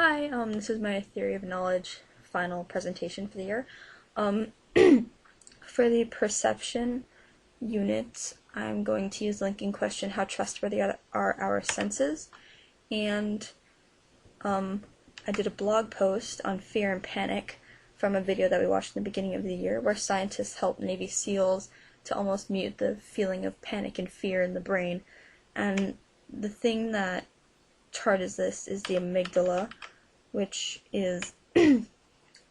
Hi, this is my Theory of Knowledge final presentation for the year. For the perception unit, I'm going to use the linking question, how trustworthy are our senses? And I did a blog post on fear and panic from a video that we watched in the beginning of the year, where scientists help Navy SEALs to almost mute the feeling of panic and fear in the brain. And the thing that charges this is the amygdala, which is a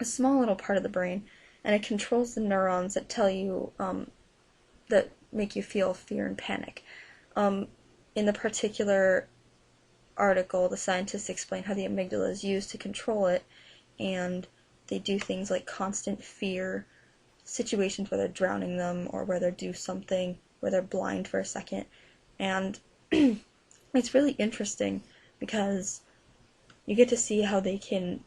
small little part of the brain, and it controls the neurons that tell you, that make you feel fear and panic. In the particular article, the scientists explain how the amygdala is used to control it, and they do things like constant fear, situations where they're drowning them, or where they do something where they're blind for a second, and it's really interesting because you get to see how they can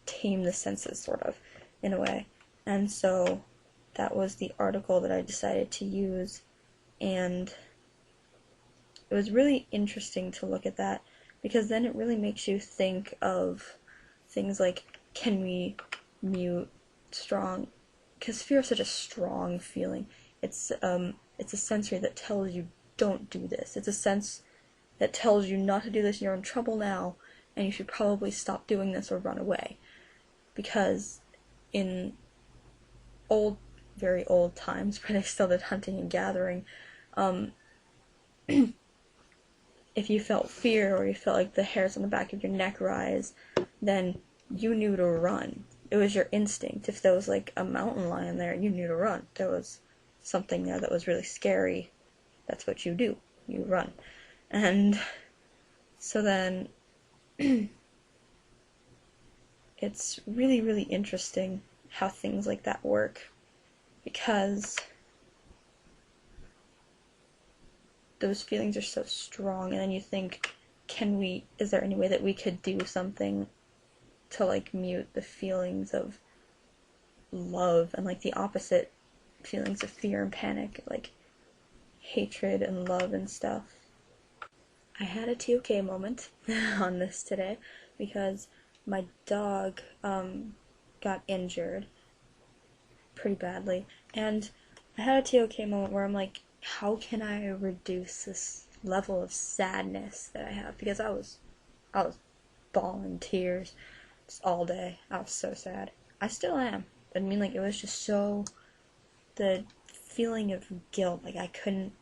tame the senses, sort of, in a way. And so that was the article that I decided to use, and it was really interesting to look at that, because then it really makes you think of things like, can we mute strong, because fear is such a strong feeling. It's a sensory that tells you, don't do this. It's a sense that tells you not to do this, you're in trouble now, and you should probably stop doing this or run away. Because in very old times, when they still did hunting and gathering, if you felt fear, or you felt like the hairs on the back of your neck rise, then you knew to run. It was your instinct. If there was like a mountain lion there, you knew to run. There was something there that was really scary, that's what you do. You run. And so then it's really, really interesting how things like that work, because those feelings are so strong, and then you think, is there any way that we could do something to like mute the feelings of love and like the opposite feelings of fear and panic, like hatred and love and stuff. I had a TOK moment on this today because my dog got injured pretty badly, and I had a TOK moment where I'm like, how can I reduce this level of sadness that I have? Because I was bawling tears just all day. I was so sad. I still am. I mean, like, it was just so, the feeling of guilt, like I could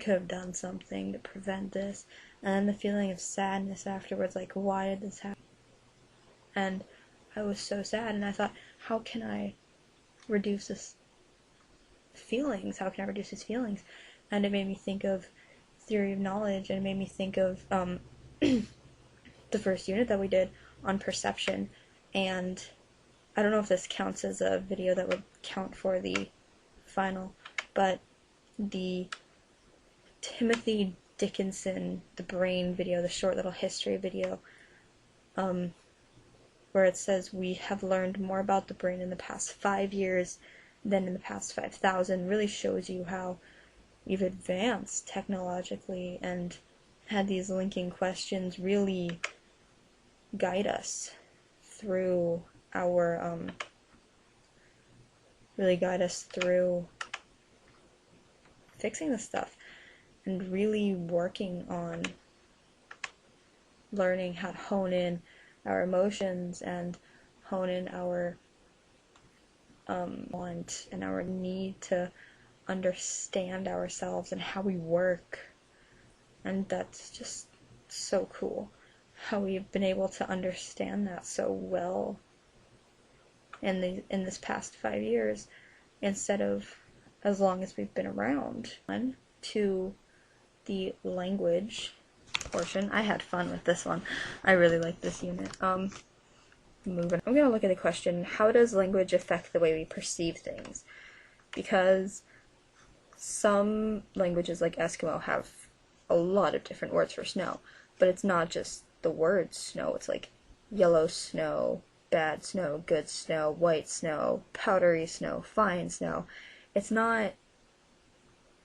have done something to prevent this, and then the feeling of sadness afterwards, like, why did this happen? And I was so sad, and I thought, how can I reduce this feelings? How can I reduce these feelings? And it made me think of Theory of Knowledge, and it made me think of the first unit that we did on perception, and I don't know if this counts as a video that would count for the final, but the Timothy Dickinson, the brain video, the short little history video, where it says we have learned more about the brain in the past 5 years than in the past 5,000, really shows you how we've advanced technologically, and had these linking questions really guide us through fixing this stuff, and really working on learning how to hone in our emotions and hone in our want and our need to understand ourselves and how we work. And that's just so cool, how we've been able to understand that so well in this past 5 years, instead of as long as we've been around. To the language portion, I had fun with this one. I really like this unit. Moving. I'm gonna look at the question, how does language affect the way we perceive things? Because some languages, like Eskimo, have a lot of different words for snow, but it's not just the word snow. It's like yellow snow, bad snow, good snow, white snow, powdery snow, fine snow. It's not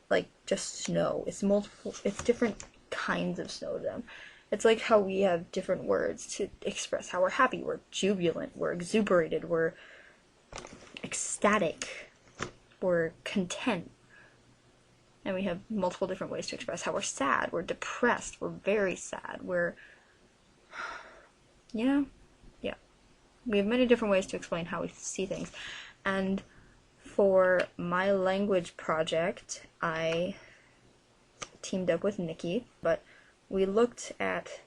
like just snow. It's different kinds of snow to them. It's like how we have different words to express how we're happy. We're jubilant, we're exuberated, we're ecstatic, we're content. And we have multiple different ways to express how we're sad, we're depressed, we're very sad, we're, yeah. We have many different ways to explain how we see things. And for my language project, I teamed up with Nikki, but we looked at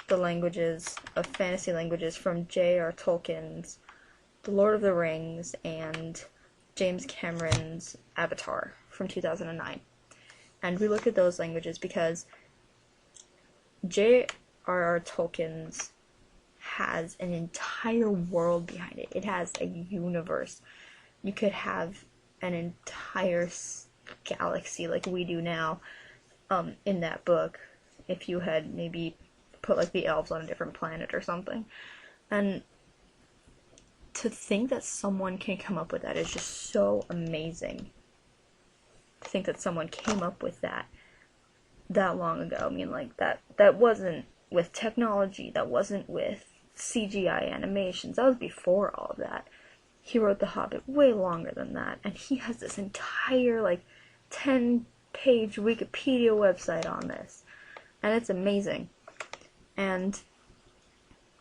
the languages of fantasy languages from J.R. Tolkien's The Lord of the Rings and James Cameron's Avatar from 2009. And we looked at those languages because J.R.R. Tolkien's has an entire world behind it. It has a universe. You could have an entire galaxy like we do now in that book if you had maybe put like the elves on a different planet or something. And to think that someone can come up with that is just so amazing. To think that someone came up with that long ago. I mean, like, that wasn't with technology, that wasn't with CGI animations, that was before all of that. He wrote The Hobbit way longer than that, and he has this entire, like, 10-page Wikipedia website on this, and it's amazing. And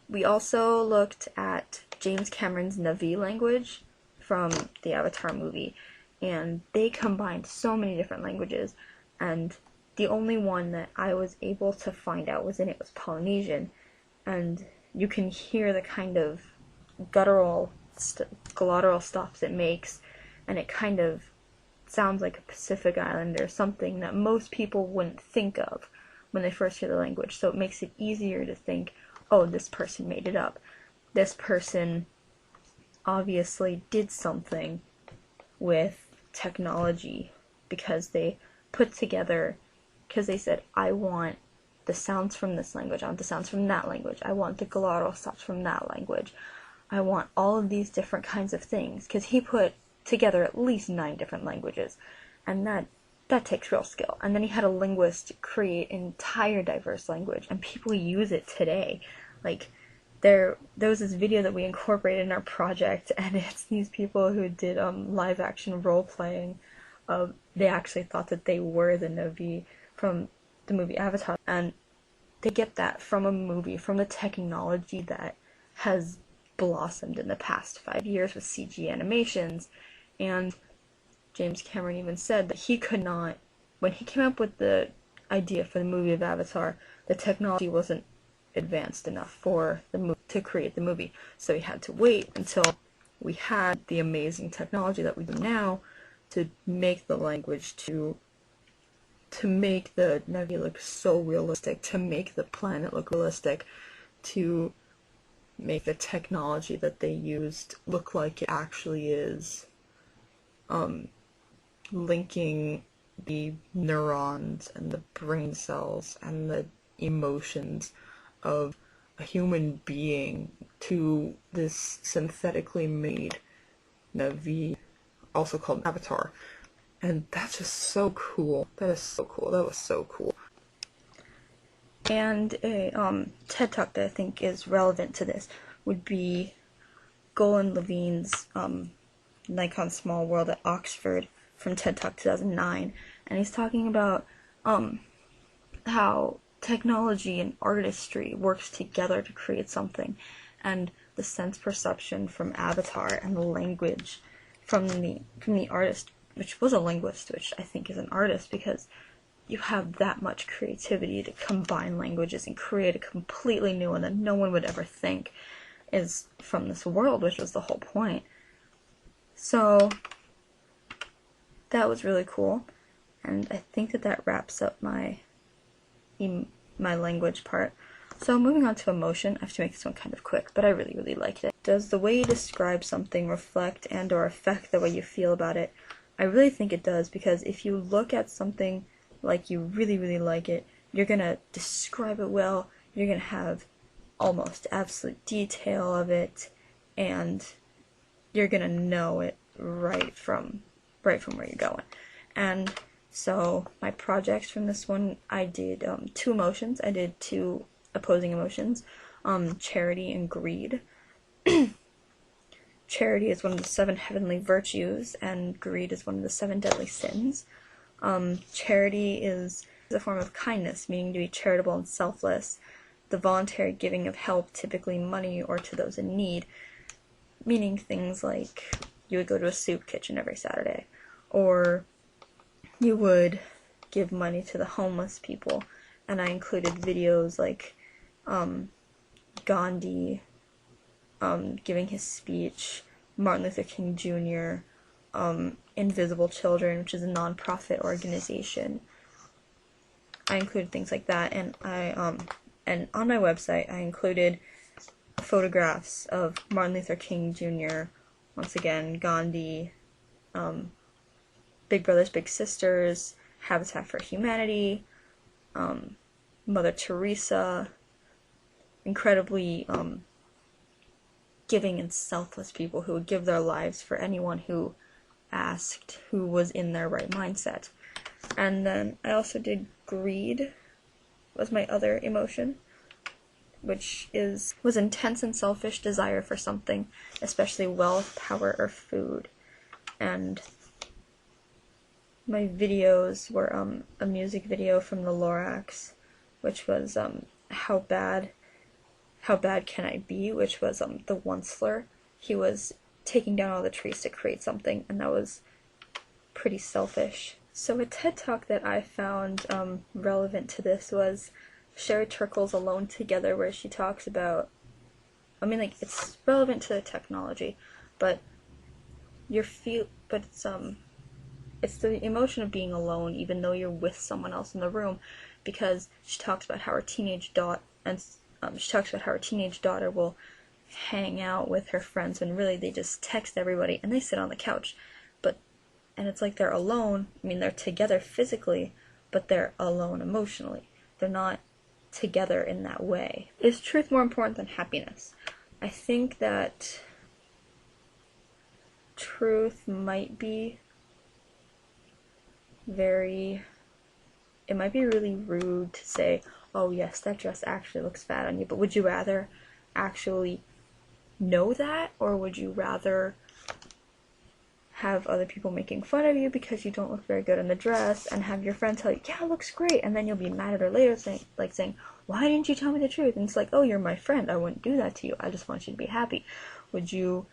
we also looked at James Cameron's Na'vi language from the Avatar movie, and they combined so many different languages, and the only one that I was able to find out was Polynesian, and you can hear the kind of glottal stops it makes, and it kind of sounds like a Pacific Islander, something that most people wouldn't think of when they first hear the language, so it makes it easier to think, oh, this person made it up. This person obviously did something with technology because they put together, because they said, I want the sounds from this language, I want the sounds from that language, I want the glottal stops from that language, I want all of these different kinds of things, because he put together at least 9 different languages, and that takes real skill. And then he had a linguist create an entire diverse language, and people use it today. Like, there was this video that we incorporated in our project, and it's these people who did live action role playing. They actually thought that they were the Na'vi from the movie Avatar, and they get that from a movie, from the technology that has blossomed in the past 5 years with CG animations. And James Cameron even said that he could not, when he came up with the idea for the movie of Avatar, the technology wasn't advanced enough for the movie to create the movie, so he had to wait until we had the amazing technology that we do now to make the language, to make the Na'vi look so realistic, to make the planet look realistic, to make the technology that they used look like it actually is, linking the neurons and the brain cells and the emotions of a human being to this synthetically made Na'vi, also called Avatar. And that's just so cool. That is so cool. That was so cool. And a TED Talk that I think is relevant to this would be Golan Levine's Nikon Small World at Oxford from TED Talk 2009. And he's talking about how technology and artistry works together to create something. And the sense perception from Avatar and the language from the artist, which was a linguist, which I think is an artist, because you have that much creativity to combine languages and create a completely new one that no one would ever think is from this world, which was the whole point. So that was really cool, and I think that wraps up my language part. So moving on to emotion, I have to make this one kind of quick, but I really, really liked it. Does the way you describe something reflect and or affect the way you feel about it? I really think it does, because if you look at something like you really, really like it, you're gonna describe it well, you're gonna have almost absolute detail of it, and you're gonna know it right from where you're going. And so my projects from this one, I did 2 emotions. I did 2 opposing emotions, charity and greed. Charity is one of the 7 heavenly virtues, and greed is one of the 7 deadly sins. Charity is a form of kindness, meaning to be charitable and selfless. The voluntary giving of help, typically money or to those in need, meaning things like you would go to a soup kitchen every Saturday, or you would give money to the homeless people. And I included videos like Gandhi giving his speech, Martin Luther King Jr., Invisible Children, which is a non-profit organization. I included things like that, and and on my website I included photographs of Martin Luther King Jr., once again, Gandhi, Big Brothers Big Sisters, Habitat for Humanity, Mother Teresa, incredibly giving and selfless people who would give their lives for anyone who asked, who was in their right mindset. And then I also did greed, was my other emotion, which was intense and selfish desire for something, especially wealth, power, or food. And my videos were a music video from the Lorax, which was How Bad Can I Be, which was the Onceler. He was taking down all the trees to create something, and that was pretty selfish. So a TED Talk that I found relevant to this was Sherry Turkle's Alone Together, where she talks about, it's relevant to technology, but it's the emotion of being alone, even though you're with someone else in the room, because she talks about how her teenage daughter will hang out with her friends when really they just text everybody and they sit on the couch, and it's like they're alone. They're together physically, but they're alone emotionally. They're not together in that way. Is truth more important than happiness? I think that truth might be really rude to say, oh yes, that dress actually looks fat on you, but would you rather actually know that, or would you rather have other people making fun of you because you don't look very good in the dress, and have your friend tell you, yeah, it looks great, and then you'll be mad at her later saying, why didn't you tell me the truth? And it's like, oh, you're my friend, I wouldn't do that to you, I just want you to be happy. Would you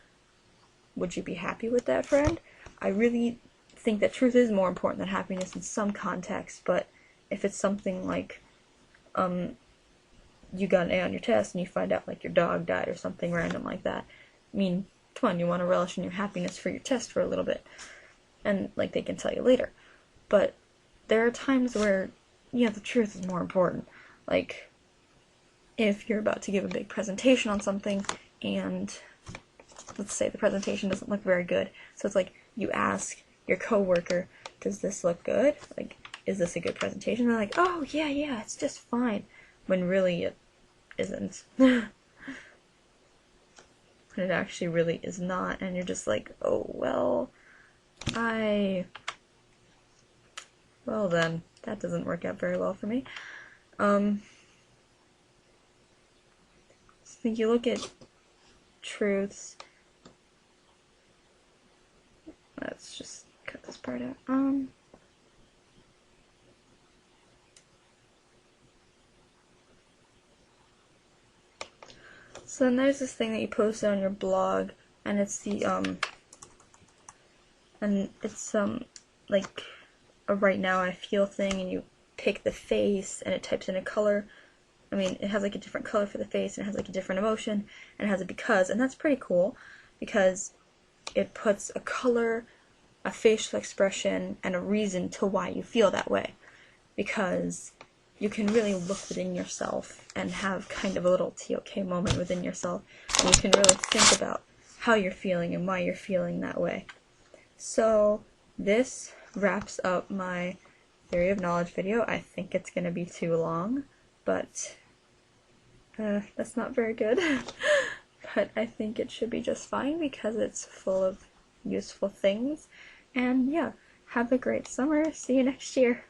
be happy with that friend? I really think that truth is more important than happiness in some contexts, but if it's something like you got an A on your test and you find out like your dog died or something random like that, come on, you want to relish in your happiness for your test for a little bit, and like they can tell you later. But there are times where the truth is more important. Like if you're about to give a big presentation on something, and let's say the presentation doesn't look very good, so it's like you ask your coworker, does this look good? Like, is this a good presentation? And they're like, oh yeah, it's just fine, when really it isn't. It actually really is not, and you're just like, oh, well then, that doesn't work out very well for me. So you look at truths, let's just cut this part out. So then there's this thing that you posted on your blog, and it's like a right now I feel thing, and you pick the face, and it types in a color. It has like a different color for the face, and it has like a different emotion, and it has a because, and that's pretty cool, because it puts a color, a facial expression, and a reason to why you feel that way, because you can really look within yourself and have kind of a little TOK moment within yourself, and you can really think about how you're feeling and why you're feeling that way. So this wraps up my theory of knowledge video. I think it's going to be too long, but that's not very good. But I think it should be just fine because it's full of useful things. And yeah, have a great summer. See you next year. Bye.